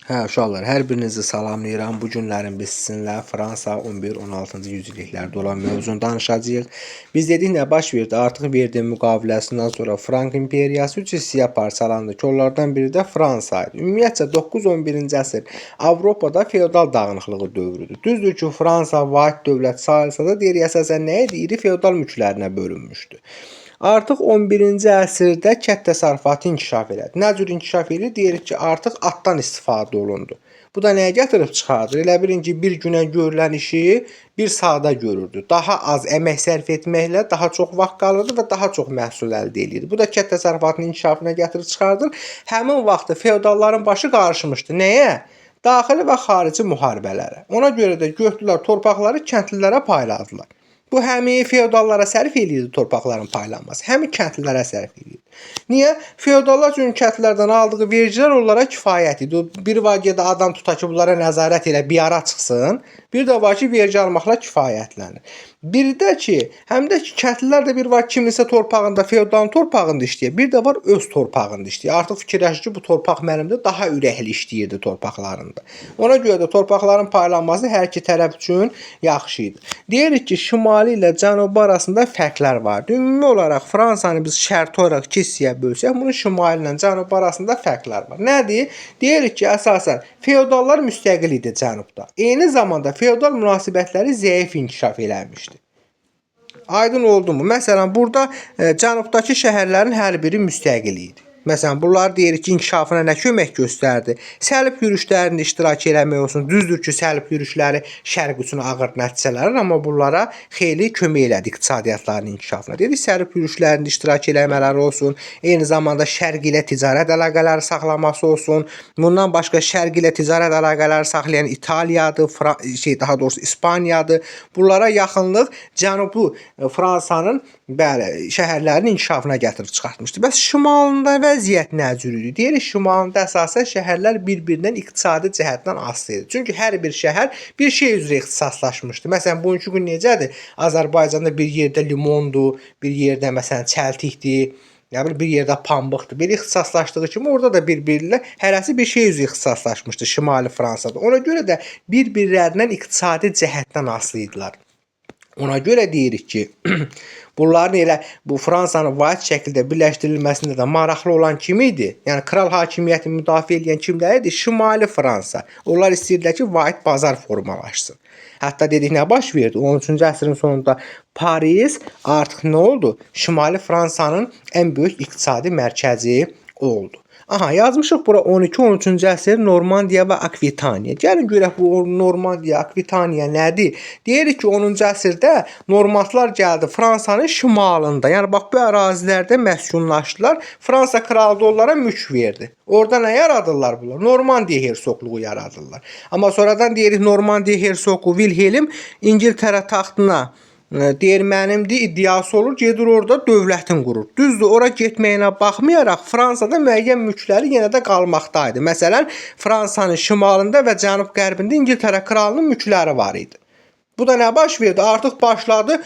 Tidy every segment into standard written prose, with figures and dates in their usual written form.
Hə, uşaqlar, hər birinizi salamlayıram. Bu günlərin biz sizinlə Fransa 11-16-cı yüzilliklərdə olan mövzunu danışacağıq. Biz dedik nə baş verdi? Artıq verdiyin müqaviləsindən sonra Frank imperiyası üç hissəyə parçalandı ki, onlardan biri də Fransa idi. Ümumiyyətcə 9-11-ci əsr Avropada feodal dağınıqlığı dövrüdür. Düzdür ki, Fransa vahid dövlət sayılsa da deyir əsasən nə idi? İri feodal mülklərinə bölünmüşdü. Artıq 11-ci əsrdə kənd təsərrüfatı inkişaf elədi. Nə cür inkişaf edir? Deyirik ki, artıq atdan istifadə olundu. Bu da nəyə gətirib çıxardır? Elə bilin ki, bir günə görülən işi bir saata görürdü. Daha az əmək sərf etməklə daha çox vaxt qalırdı və daha çox məhsul əldə edirdi. Bu da kənd təsərrüfatının inkişafına gətirib çıxardır. Həmin vaxtda feodalların başı qarışmışdı. Nəyə? Daxili və xarici müharibələrə. Ona görə də götürdülər torpaqları kəndlilərə payladılar. Bu həmin feodallara sərf eləyirdi torpaqların paylanması, həmin kəndlilərə sərf eləyirdi. Niyə? Feodallar üçün kəndlilərdən aldığı vergilər onlara kifayət idi. Bir vaqədə adam tuta ki, bunlara nəzarət elə bir ara çıxsın, bir də var ki, vergi almaqla kifayətlənir. Bir də ki, həm də ki, kəndlilər də bir var kiminsə torpağında, feodalın torpağında işləyir, bir də var öz torpağında işləyir. Artıq fikirləşir ki, bu torpaq mənimdir, daha ürəkli işləyirdi torpaqlarında. Ona görə də torpaqların paylanması hər iki tərəf üçün yaxşı idi. Deyirik ki, şimali ilə cənubu arasında fərqlər vardı. Ümumi olaraq Fransanı biz şərti olaraq iki hissəyə bölsək, bunun şimali ilə cənubu arasında fərqlər var. Nədir? Deyirik ki, əsasən feodallar müstəqil idi cənubda. Eyni zamanda feodal münasibətləri zəif inkişaf eləmişdi. Aydın oldu mu? Məsələn, burada cənubdakı şəhərlərin hər biri müstəqil idi. Məsələn, bunlar deyirik ki, inkişafına nə kömək göstərdi? Səlib yürüşlərində iştirak eləmək olsun. Düzdür ki, səlib yürüşləri şərq üçün ağır nəticələr, amma bunlara xeyli kömək elədi iqtisadiyyatlarının inkişafına. Dedik, səlib yürüşlərində iştirak eləmələri olsun. Eyni zamanda şərq ilə ticarət əlaqələri saxlaması olsun. Bundan başqa şərq ilə ticarət əlaqələri saxlayan İtaliyadır, daha doğrusu İspaniyadır. Bunlara yaxınlıq Cənubi Fransanın şəhərlərinin inkişafına gətirib çıxartmışdı. Bəs şimalında vəziyyət nə cür idi? Deyirik, şimalında əsasən şəhərlər bir-birindən iqtisadi cəhətdən asılı idi. Çünki hər bir şəhər bir şey üzrə ixtisaslaşmışdı. Məsələn, bugünkü gün necədir? Azərbaycanda bir yerdə limondur, bir yerdə məsələn çəltikdir, bir yerdə pambıqdır. Bir ixtisaslaşdığı kimi orada da bir-birilə hərəsi bir şey üzrə ixtisaslaşmışdı Şimali Fransada. Ona görə də bir-birlərindən iqtisadi cəhətdən asılı idilər. Ona görə deyirik ki, bunların elə bu Fransanın vahid şəkildə birləşdirilməsində də maraqlı olan kim idi? Yəni kral hakimiyyətini müdafiə edən kimlər idi? Şimali Fransa. Onlar istəyirdilər ki, vahid bazar formalaşsın. Hətta dedik nə baş verdi? 13-cü əsrin sonunda Paris artıq nə oldu? Şimali Fransanın ən böyük iqtisadi mərkəzi oldu. Aha, yazmışıq bura 12-13-cü əsr Normandiya və Akvitaniya. Gəlin görək bu Normandiya, Akvitaniya nədir? Deyirik ki, 10-cu əsrdə Normandlar gəldi Fransanın şimalında. Yəni bax bu ərazilərdə məskunlaşdılar. Fransa kralı da onlara mülk verdi. Orada nə yaradırlar bunlar? Normandiya hersoqluğu yaradırlar. Amma sonradan deyirik Normandiya hersoqu Wilhelm İngiltərə taxtına deyir mənimdir iddiası olur, gedir orada dövlətin qurur. Düzdür, ora getməyinə baxmayaraq Fransada müəyyən mülkləri yenə də qalmaqdaydı. Məsələn, Fransanın şimalında və cənub-qərbində İngiltərə kralının mülkləri var idi. Bu da nə baş verdi? Artıq başladı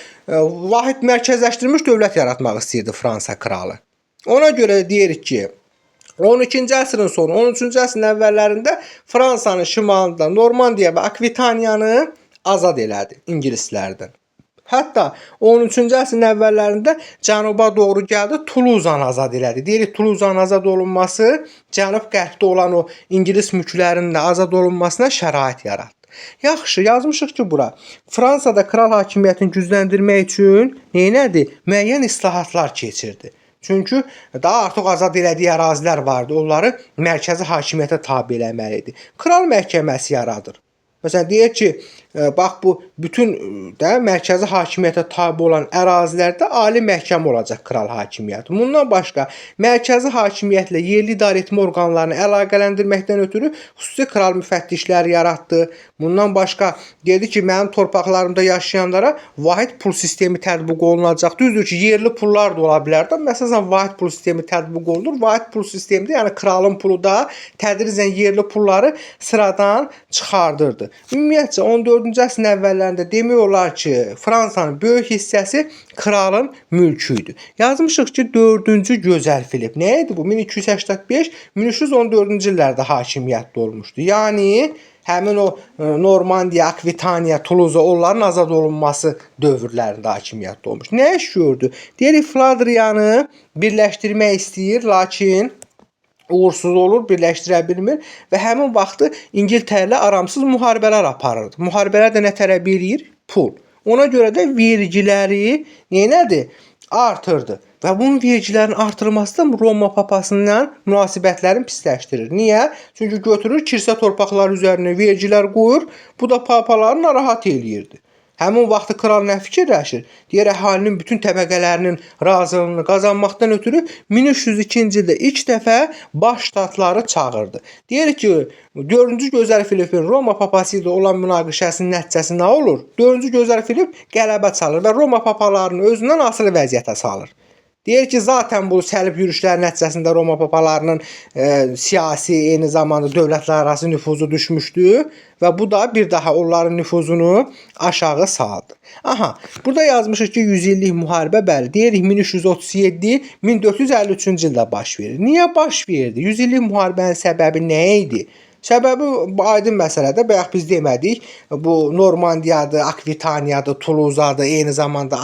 vahid mərkəzləşdirilmiş dövlət yaratmaq istəyirdi Fransa kralı. Ona görə deyirik ki, 12-ci əsrin sonu, 13-cü əsrin əvvəllərində Fransanın şimalında Normandiya və Akvitaniyanı azad elədi ingilislərdən. Hətta 13-cü əsrin əvvəllərində cənuba doğru gəldi, Tuluzanı azad elədi. Deyirik, Tuluzanın azad olunması cənub-qərbdə olan o İngilis mülklərinin də azad olunmasına şərait yaratdı. Yaxşı, yazmışıq ki, bura Fransada kral hakimiyyətini gücləndirmək üçün nədir? Müəyyən islahatlar keçirdi. Çünki daha artıq azad elədiyi ərazilər vardı. Onları mərkəzi hakimiyyətə tabe eləməli idi. Kral məhkəməsi yaradır. Məsələn, deyək ki, bax bu bütün də mərkəzi hakimiyyətə tabe olan ərazilərdə ali məhkəmə olacaq kral hakimiyyəti. Bundan başqa mərkəzi hakimiyyətlə yerli idarəetmə orqanlarını əlaqələndirməkdən ötürü xüsusi kral müfəttişləri yaratdı. Bundan başqa dedi ki, mənim torpaqlarımda yaşayanlara vahid pul sistemi tətbiq olunacaq. Düzdür ki, yerli pullar da ola bilər də, məsələn, vahid pul sistemi tətbiq olunur. Vahid pul sistemində, yəni kralın pulu da tədricən yerli pulları sıradan çıxardırdı. Ümumiyyətcə 14-cü əsrin əvvəllərində demək olar ki, Fransanın böyük hissəsi kralın mülkü idi. Yazmışıq ki, 4-cü gözəl Filip nə idi bu? 1285-1314-cü illərdə hakimiyyətdə olmuşdu. Yəni həmin o Normandiya, Akvitaniya, Tuluza onların azad olunması dövrlərində hakimiyyətdə olmuş. Nə iş gördü? Deyirik Flandriyanı birləşdirmək istəyir, lakin uğursuz olur, birləşdirə bilmir və həmin vaxtı İngiltərə ilə aramsız müharibələr aparırdı. Müharibələr də nə tələb eləyir? Pul. Ona görə də vergiləri nədir? Artırdı. Və bunun vergilərin artırılması da Roma papasından münasibətlərini pisləşdirir. Niyə? Çünki götürür kilsə torpaqları üzərinə vergilər qoyur, bu da papaları narahat eləyirdi. Həmin vaxtı kral nə fikirləşir? Deyir, əhalinin bütün təbəqələrinin razılığını qazanmaqdan ötürü 1302-ci ildə ilk dəfə baş ştatları çağırdı. Deyir ki, 4-cü gözəl Filipin Roma papası ilə olan münaqişəsinin nəticəsi nə olur? 4-cü gözəl Filip qələbə çalır və Roma papalarını özündən asılı vəziyyətə salır. Deyir ki, zaten bu səlib yürüşlər nəticəsində Roma papalarının siyasi, eyni zamanda dövlətlər arası nüfuzu düşmüşdü və bu da bir daha onların nüfuzunu aşağı saldı. Aha, burada yazmışıq ki, 100 illik müharibə bəli, deyirik 1337-1453-cü ildə baş verir. Niyə baş verdi? 100 illik müharibənin səbəbi nə idi? Səbəbi aydın məsələdir. Bayaq biz demədik. Bu Normandiyadır, Akvitaniyadır, Tuluzadır, eyni zamanda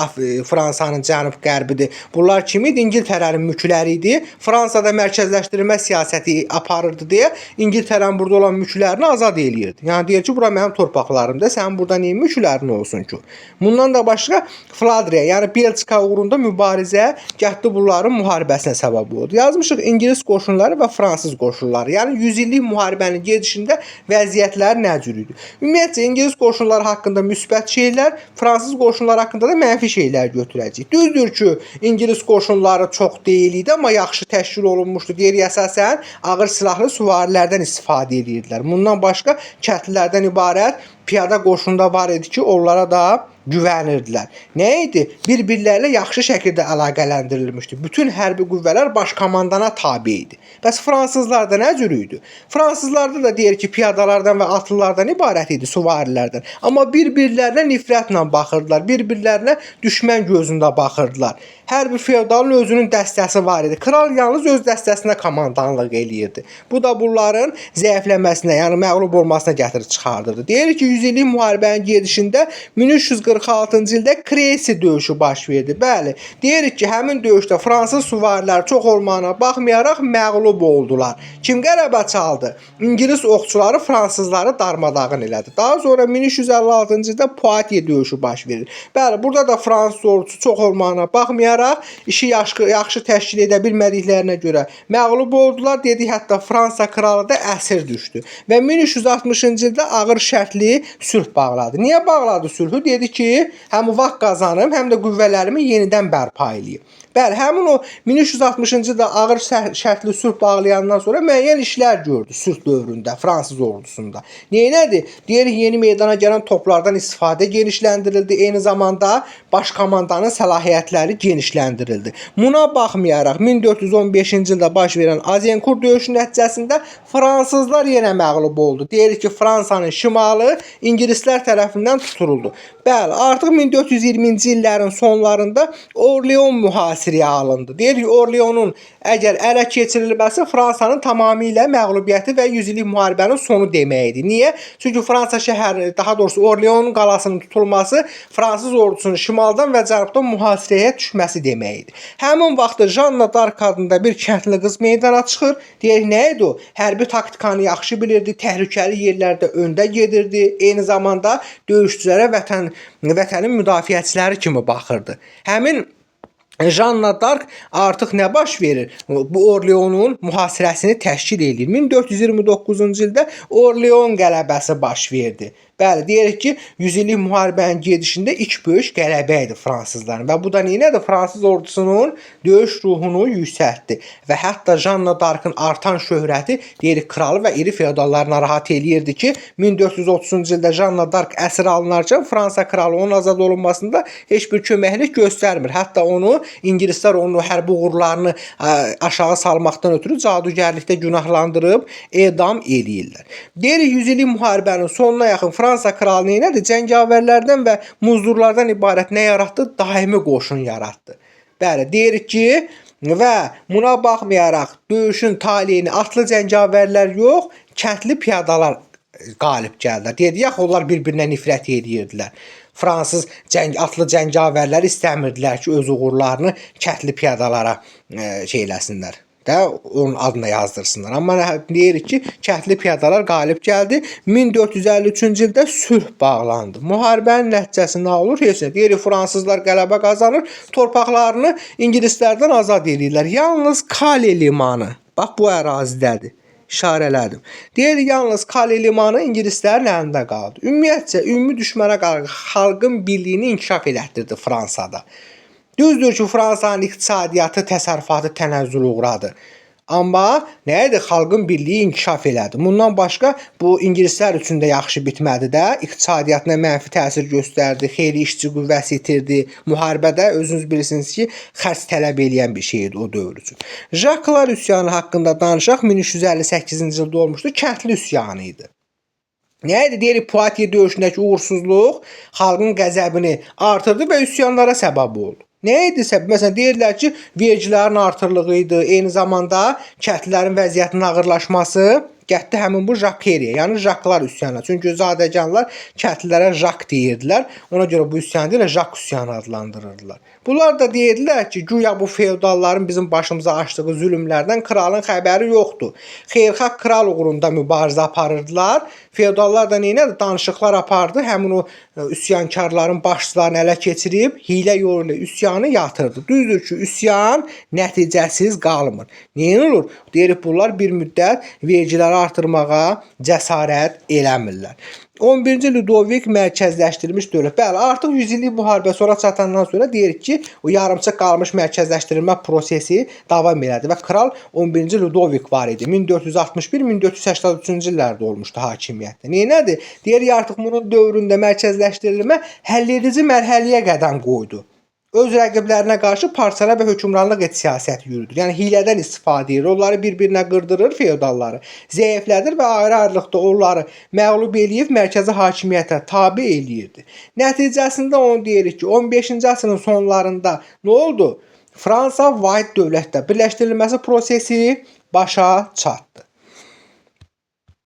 Fransanın cənub-qərbidir. Bunlar kim idi? İngiltərənin mülkləri idi. Fransada mərkəzləşdirilmə siyasəti aparırdı deyə İngiltərənin burada olan mülklərini azad eləyirdi. Yəni deyir ki, bura mənim torpaqlarımdır. Sənin burada niyə mülklərin olsun ki? Bundan da başqa Flandriya, yəni Belçika uğrunda mübarizə gətdi bunların müharibəsinə səbəb oldu. Yazmışıq İngilis qoşunları və Fransız qoşunları. Yəni 100 illik müharibənin gedişində vəziyyətlər nə cür idi? Ümumiyyətcə İngilis qoşunları haqqında müsbət şeylər, Fransız qoşunları haqqında da mənfi şeylər götürəcəyik. Düzdür ki, İngilis qoşunları çox deyil idi, amma yaxşı təşkil olunmuşdu. Deyirik əsasən ağır silahlı süvarilərdən istifadə edirdilər. Bundan başqa kəndlilərdən ibarət piyada qoşunda var idi ki, onlara da güvənirdilər. Nə idi? Bir-birlərlə yaxşı şəkildə əlaqələndirilmişdi. Bütün hərbi qüvvələr baş komandana tabe idi. Bəs fransızlarda nə cür idi? Fransızlarda da deyir ki, piyadalardan və atlılardan ibarət idi, süvarilərdən. Amma bir-birlərinə nifrətlə baxırdılar. Bir-birlərinə düşmən gözündə baxırdılar. Hər bir feodalın özünün dəstəsi var idi. Kral yalnız öz dəstəsinə komandanlıq eləyirdi. Bu da bunların zəifləməsinə, yəni məğlub olmasına gətirib çıxardırdı. Deyir ki, 100 illik müharibənin gedişində 1346-cı ildə Kresi döyüşü baş verdi. Bəli, deyirik ki, həmin döyüşdə Fransız süvariləri çox olmağına baxmayaraq məğlub oldular. Kim qələbə çaldı? İngilis oxçuları fransızları darmadağın elədi. Daha sonra 1356-cı ildə Poitiers döyüşü baş verir. Bəli, burada da Fransız ordusu çox olmağına baxmayaraq işi yaxşı təşkil edə bilmədiklərinə görə məğlub oldular. Dedik, hətta Fransa kralı da əsir düşdü. Və 1360-cı ildə ağır şərtli sülh bağladı. Niyə bağladı sülhü? Dedi ki, həm vaxt qazanım, həm də qüvvələrimi yenidən bərpa eləyim. Bəli, həmin o 1360-cı ildə ağır şərtli sülh bağlayandan sonra müəyyən işlər gördü sülh dövründə Fransız ordusunda. Neynədir? Deyirik, yeni meydana gələn toplardan istifadə genişləndirildi. Eyni zamanda baş komandanın səlahiyyətləri genişləndirildi. Buna baxmayaraq 1415-ci ildə baş verən Azincourt döyüşü nəticəsində fransızlar yenə məğlub oldu. Deyirik ki, Fransanın şimalı ingilislər tərəfindən tutuldu. Bəli, artıq 1420-ci illərin sonlarında Orleon mühasirəyə alındı. Deyirik, Orleonun əgər ələ keçirilməsi Fransanın tamamilə məğlubiyyəti və 100 illik müharibənin sonu deməkdir. Niyə? Çünki Fransa şəhəri, daha doğrusu Orleonun qalasının tutulması Fransız ordusunun şimaldan və cənubdan mühasirəyə düşməsi deməkdir. Həmin vaxtda Janna Dark adında bir kəndli qız meydana çıxır. Deyirik, nə idi o? Hərbi taktikanı yaxşı bilirdi, təhlükəli yerlərdə öndə gedirdi. Eyni zamanda döyüşçülərə vətənin müdafiəçiləri kimi baxırdı. Həmin Janna Dark artıq nə baş verir? Bu Orleonun mühasirəsini təşkil edir. 1429-cu ildə Orleon qələbəsi baş verdi. Bəli, deyirik ki, 100 illik müharibənin gedişində ilk böyük qələbə idi fransızların və bu da nədir? Fransız ordusunun döyüş ruhunu yüksəltdi və hətta Janna d'Arc'ın artan şöhrəti deyirik kralı və iri feodalları narahat eləyirdi ki, 1430-cu ildə Janna d'Arc əsir alınarkən Fransa kralı onun azad olunmasında heç bir köməklik göstərmir. Hətta onu İngilislər onun hərbi uğurlarını aşağı salmaqdan ötürü cadugərlikdə günahlandırıb edam eləyirlər. Deyirik 100 illik müharibənin sonuna yaxın Fransa kralı nədir? Cəngavərlərdən və muzdurlardan ibarət nə yaratdı? Daimi qoşun yaratdı. Bəli, deyirik ki, və buna baxmayaraq döyüşün taleyini atlı cəngavərlər yox, kəndli piyadalar qalib gəldilər. Dedik axı onlar bir-birinə nifrət edirdilər. Fransız atlı cəngavərlər istəmirdilər ki, öz uğurlarını kəndli piyadalara şeyləsinlər də onun adına yazdırsınlar. Amma deyirik ki, kəndli piyadalar qalib gəldi. 1453-cü ildə sülh bağlandı. Müharibənin nəticəsi nə olur? Heç nə. Deyirik fransızlar qələbə qazanır, torpaqlarını ingilislərdən azad edirlər. Yalnız Kale limanı, bax bu ərazidədir. İşarələdim. Deyirik yalnız Kale limanı ingilislərin əlində qaldı. Ümumiyyətcə ümumi düşmənə qarşı xalqın birliyini inkişaf elətdirdi Fransada. Düzdür ki, Fransanın iqtisadiyyatı, təsərrüfatı tənəzzül uğradı. Amma nə idi? Xalqın birliyi inkişaf elədi. Bundan başqa bu ingilislər üçün də yaxşı bitmədi də. İqtisadiyyatına mənfi təsir göstərdi, xeyli işçi qüvvəsi itirdi. Müharibədə özünüz bilirsiniz ki, xərc tələb eləyən bir şeydi o dövr üçün. Jaklar üsyanı haqqında danışaq. 1358-ci ildə olmuşdu. Kəndli üsyanı idi. Nə idi? Deyirik, Poitiers döyüşündəki uğursuzluq xalqın qəzəbini artırdı və üsyanlara səbəb oldu. Nə idi səbəb? Məsələn, deyirlər ki, vergilərin artırlığı idi, eyni zamanda kəndlilərin vəziyyətinin ağırlaşması getdi həmin bu Jakeriya, yəni Jaklar üsyanı. Çünki zadəganlar kəndlilərə Jak deyirdilər. Ona görə bu üsyanı deyil, Jak üsyanı adlandırırdılar. Bunlar da deyirdilər ki, güya bu feodalların bizim başımıza açdığı zülmlərdən kralın xəbəri yoxdur. Xeyirxah kral uğrunda mübarizə aparırdılar. Feodallar da neynədir? Danışıqlar apardı. Həmin o üsyankarların başçılarını ələ keçirib hiylə yolu ilə üsyanı yatırdı. Düzdür ki, üsyan nəticəsiz qalmır. Neyin olur? Deyirik, bunlar bir müddət vergiləri artırmağa cəsarət eləmirlər. 11-ci Ludovik mərkəzləşdirilmiş dövlət. Bəli, artıq 100 illik müharibə sonra çatandan sonra deyirik ki, o yarımçıq qalmış mərkəzləşdirilmə prosesi davam elədi və kral 11-ci Ludovik var idi. 1461-1483-cü illərdə olmuşdu hakimiyyətdə. Nədir? Deyirik, artıq bunun dövründə mərkəzləşdirilmə həlledici mərhələyə qədəm qoydu. Öz rəqiblərinə qarşı parçala və hökmranlıq et siyasəti yürüdür. Yəni hilədən istifadə edir. Onları bir-birinə qırdırır feodalları. Zəiflədir və ayrı-ayrılıqda onları məğlub eləyib mərkəzi hakimiyyətə tabe eləyirdi. Nəticəsində onu deyirik ki, 15-ci əsrin sonlarında nə oldu? Fransa vahid dövlətdə birləşdirilməsi prosesi başa çatdı.